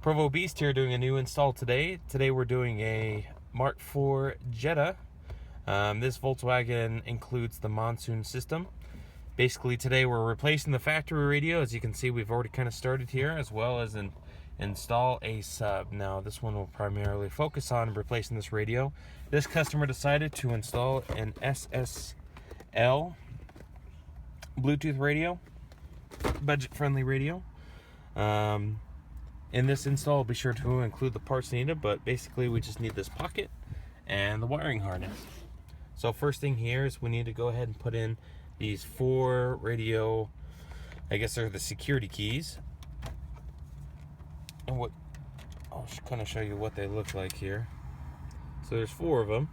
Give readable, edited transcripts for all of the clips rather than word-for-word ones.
Provo Beast here doing a new install today. Today we're doing a Mark IV Jetta. This Volkswagen includes the monsoon system. Basically today we're replacing the factory radio. As you can see, we've already kind of started here, as well as install a sub. Now this one will primarily focus on replacing this radio. This customer decided to install an SSL Bluetooth radio, budget-friendly radio. In this install, I'll be sure to include the parts needed, but basically we just need this pocket and the wiring harness. So first thing here is we need to go ahead and put in these 4 radio, I guess they're the security keys. And I'll kind of show you what they look like here. So there's 4 of them.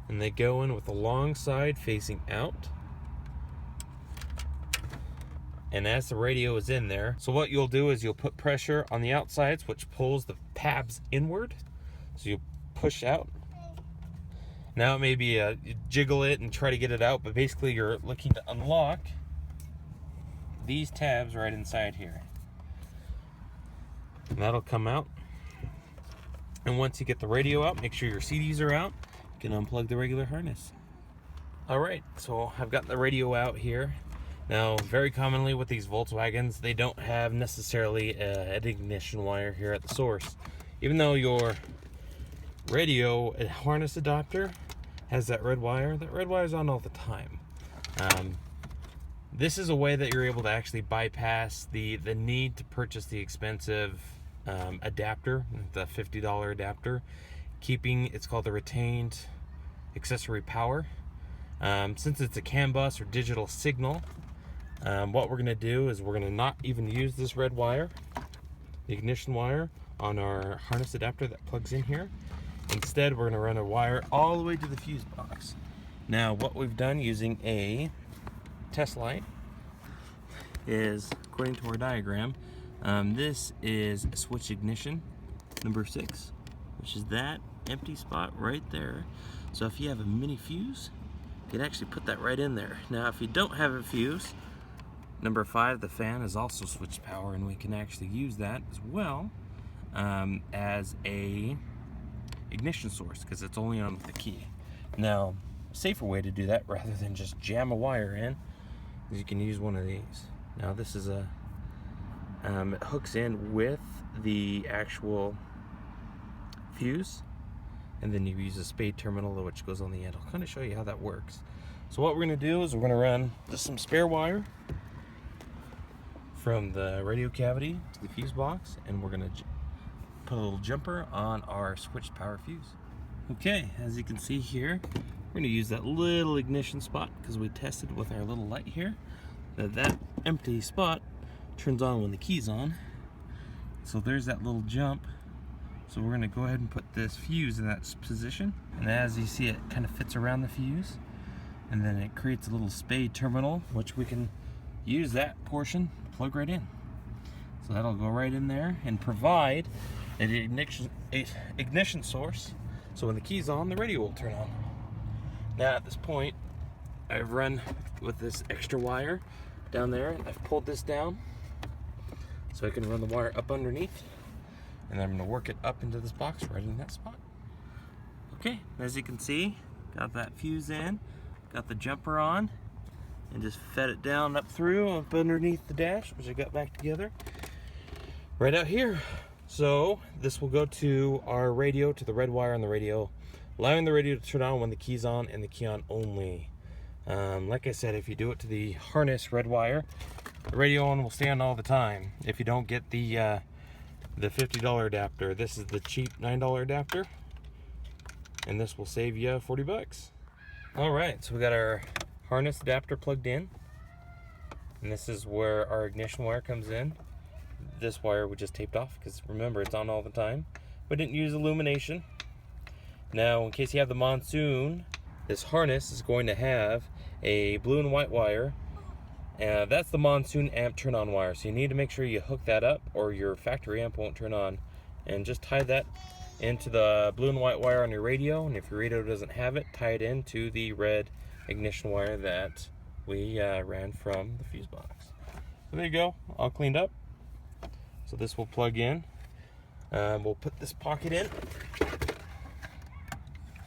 And they go in with the long side facing out. And as the radio is in there, so what you'll do is you'll put pressure on the outsides, which pulls the tabs inward. So you push out. Now it may be you jiggle it and try to get it out, but basically you're looking to unlock these tabs right inside here. And that'll come out. And once you get the radio out, make sure your CDs are out. You can unplug the regular harness. Alright, so I've got the radio out here. Now, very commonly with these Volkswagens, they don't have necessarily an ignition wire here at the source. Even though your radio harness adapter has that red wire is on all the time. This is a way that you're able to actually bypass the need to purchase the expensive adapter, the $50 adapter, it's called the retained accessory power. Since it's a CAN bus or digital signal, what we're going to do is we're going to not even use this red wire, the ignition wire, on our harness adapter that plugs in here. Instead, we're going to run a wire all the way to the fuse box. Now, what we've done using a test light is, according to our diagram, this is a switch ignition number 6, which is that empty spot right there. So if you have a mini fuse, you can actually put that right in there. Now, if you don't have a fuse, number 5, the fan, is also switched power, and we can actually use that as well as a ignition source, because it's only on with the key. Now, a safer way to do that, rather than just jam a wire in, is you can use one of these. Now this is it hooks in with the actual fuse, and then you use a spade terminal which goes on the end. I'll kind of show you how that works. So what we're going to do is we're going to run just some spare wire from the radio cavity to the fuse box, and we're going to put a little jumper on our switched power fuse. Okay, as you can see here, we're going to use that little ignition spot because we tested with our little light here that empty spot turns on when the key's on. So there's that little jump. So we're going to go ahead and put this fuse in that position, and as you see, it kind of fits around the fuse, and then it creates a little spade terminal, which we can use that portion, plug right in. So that'll go right in there and provide an ignition source, so when the key's on, the radio will turn on. Now at this point, I've run with this extra wire down there, and I've pulled this down so I can run the wire up underneath, and I'm going to work it up into this box right in that spot. Okay, as you can see, got that fuse in, got the jumper on, and just fed it down up underneath the dash, which I got back together right out here. So this will go to our radio, to the red wire on the radio, allowing the radio to turn on when the key's on and the key on only. Like I said, if you do it to the harness red wire, the radio on will stay on all the time. If you don't get the $50 adapter, this is the cheap $9 adapter, and this will save you 40 bucks. All right, so we got our harness adapter plugged in, and this is where our ignition wire comes in. This wire we just taped off because remember, it's on all the time. We didn't use illumination. Now, in case you have the monsoon, this harness is going to have a blue and white wire. That's the monsoon amp turn on wire. So you need to make sure you hook that up or your factory amp won't turn on. And just tie that into the blue and white wire on your radio. And if your radio doesn't have it, tie it into the red ignition wire that we ran from the fuse box. So there you go, all cleaned up. So this will plug in. We'll put this pocket in,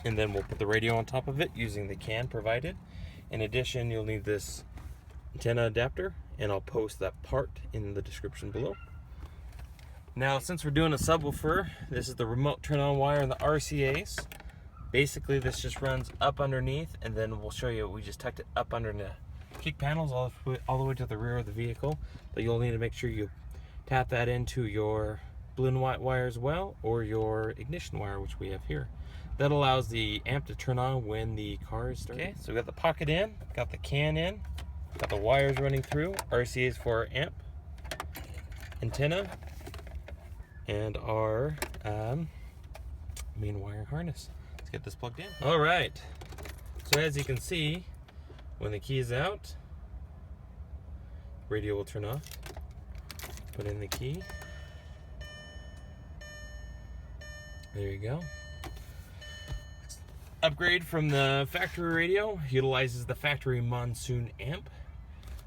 and then we'll put the radio on top of it using the can provided. In addition, you'll need this antenna adapter, and I'll post that part in the description below. Now, since we're doing a subwoofer, this is the remote turn on wire and the RCAs. Basically, this just runs up underneath, and then we'll show you, we just tucked it up under the kick panels all the way to the rear of the vehicle. But you'll need to make sure you tap that into your blue and white wire as well, or your ignition wire, which we have here. That allows the amp to turn on when the car is started. Okay, so we got the pocket in, got the can in, got the wires running through, RCAs for our amp, antenna, and our main wire harness. Let's get this plugged in. All right, so as you can see, when the key is out, radio will turn off. Put in the key. There you go. Upgrade from the factory radio, utilizes the factory Monsoon amp.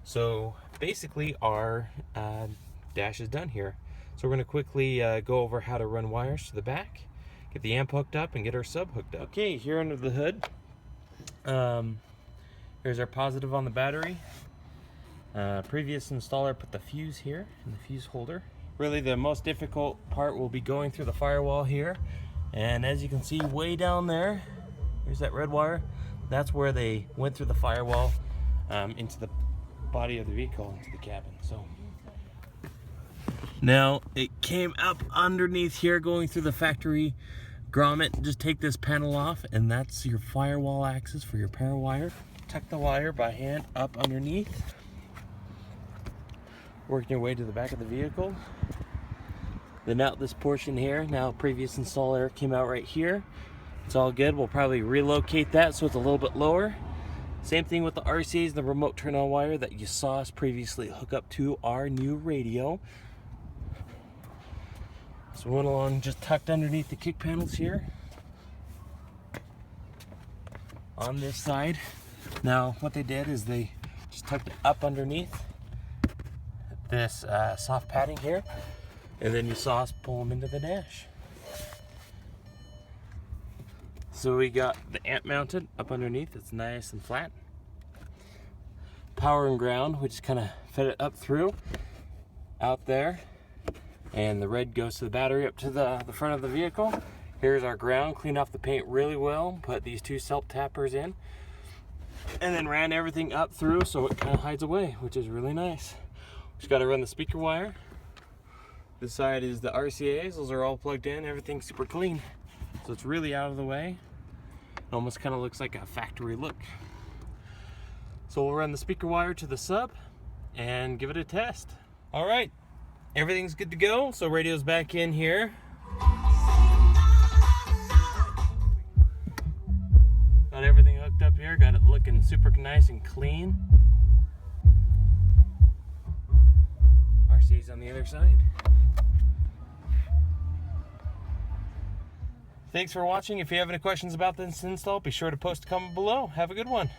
So basically our dash is done here. So we're going to quickly go over how to run wires to the back, get the amp hooked up, and get our sub hooked up. Okay, here under the hood, here's our positive on the battery. Previous installer put the fuse here in the fuse holder. Really the most difficult part will be going through the firewall here. And as you can see way down there, here's that red wire. That's where they went through the firewall into the body of the vehicle, into the cabin. So now it came up underneath here going through the factory grommet. Just take this panel off, and that's your firewall access for your power wire. Tuck the wire by hand up underneath. Working your way to the back of the vehicle. Then out this portion here. Now previous installer came out right here. It's all good. We'll probably relocate that so it's a little bit lower. Same thing with the RCAs and the remote turn on wire that you saw us previously hook up to our new radio. So we went along just tucked underneath the kick panels here. On this side. Now what they did is they just tucked it up underneath this soft padding here, and then you saw us pull them into the dash. So we got the amp mounted up underneath. It's nice and flat. Power and ground, which kind of fed it up through out there, and the red goes to the battery up to the front of the vehicle. Here's our ground. Cleaned off the paint really well, put these two self tappers in, and then ran everything up through so it kind of hides away, which is really nice. Just got to run the speaker wire. This side is the RCAs. Those are all plugged in. Everything's super clean. So it's really out of the way. It almost kind of looks like a factory look. So we'll run the speaker wire to the sub and give it a test. All right, everything's good to go. So radio's back in here. Got everything hooked up here. Got it looking super nice and clean. RC's on the other side. Thanks for watching. If you have any questions about this install, be sure to post a comment below. Have a good one.